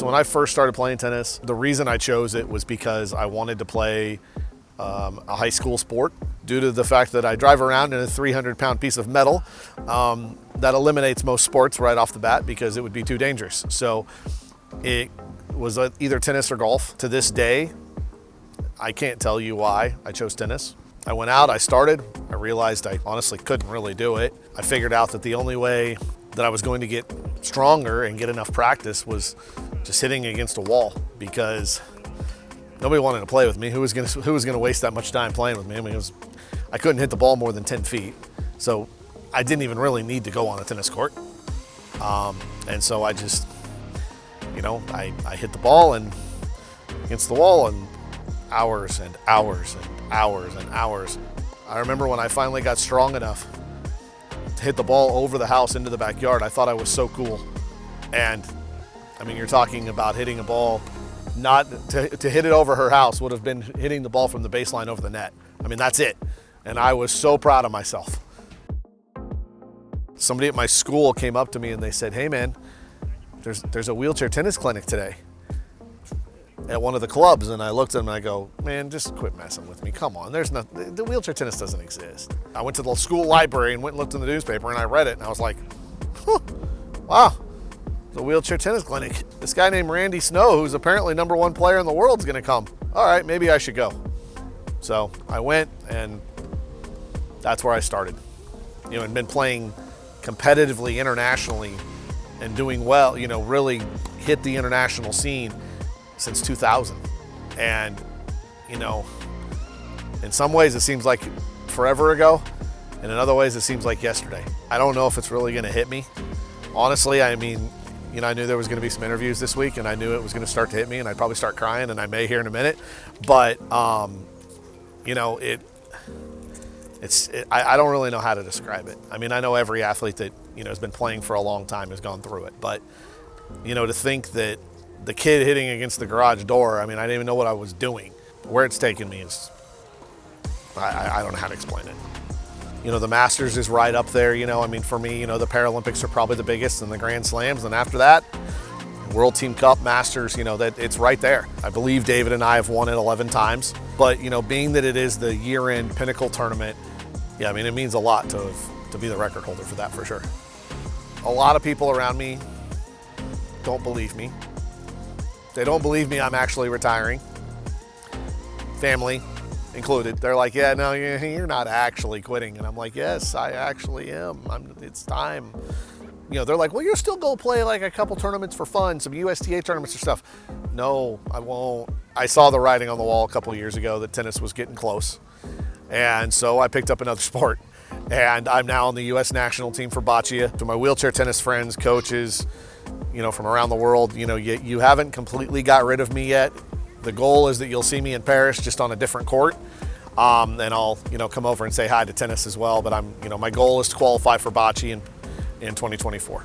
So when I first started playing tennis, the reason I chose it was because I wanted to play a high school sport. Due to the fact that I drive around in a 300-pound piece of metal, that eliminates most sports right off the bat because it would be too dangerous. So it was either tennis or golf. To this day, I can't tell you why I chose tennis. I went out, I started, I realized I honestly couldn't really do it. I figured out that the only way that I was going to get stronger and get enough practice was just hitting against a wall, because nobody wanted to play with me. Who was going to waste that much time playing with me? I mean, I couldn't hit the ball more than 10 feet. So I didn't even really need to go on a tennis court. And so I just, I hit the ball and against the wall, and hours and hours and hours and hours. I remember when I finally got strong enough to hit the ball over the house into the backyard, I thought I was so cool. And I mean, you're talking about hitting a ball, not to hit it over her house would have been hitting the ball from the baseline over the net. I mean, that's it. And I was so proud of myself. Somebody at my school came up to me and they said, "Hey man, there's a wheelchair tennis clinic today at one of the clubs." And I looked at them and I go, "Man, just quit messing with me. Come on, the wheelchair tennis doesn't exist." I went to the school library and went and looked in the newspaper and I read it and I was like, wow, the wheelchair tennis clinic. This guy named Randy Snow, who's apparently #1 player in the world, is gonna come. All right, maybe I should go. So I went, and that's where I started. And been playing competitively internationally and doing well, really hit the international scene since 2000. And, in some ways it seems like forever ago, and in other ways it seems like yesterday. I don't know if it's really gonna hit me. Honestly, I mean, I knew there was gonna be some interviews this week, and I knew it was gonna start to hit me, and I'd probably start crying, and I may here in a minute. But, I don't really know how to describe it. I mean, I know every athlete that, has been playing for a long time has gone through it. But, to think that the kid hitting against the garage door, I mean, I didn't even know what I was doing. Where it's taken me is, I don't know how to explain it. The Masters is right up there, I mean, for me, the Paralympics are probably the biggest, and the Grand Slams. And after that, World Team Cup, Masters, that it's right there. I believe David and I have won it 11 times. But, being that it is the year-end pinnacle tournament, yeah, I mean, it means a lot to be the record holder for that, for sure. A lot of people around me don't believe me. They don't believe me I'm actually retiring. Family included. They're like, "Yeah, no, you're not actually quitting." And I'm like, "Yes, I actually am. It's time." They're like, "Well, you'll still go play like a couple tournaments for fun, some USTA tournaments or stuff." No, I won't. I saw the writing on the wall a couple of years ago that tennis was getting close. And so I picked up another sport. And I'm now on the U.S. national team for boccia. To my wheelchair tennis friends, coaches, from around the world, you haven't completely got rid of me yet. The goal is that you'll see me in Paris, just on a different court. And I'll, come over and say hi to tennis as well. But my goal is to qualify for boccia in 2024.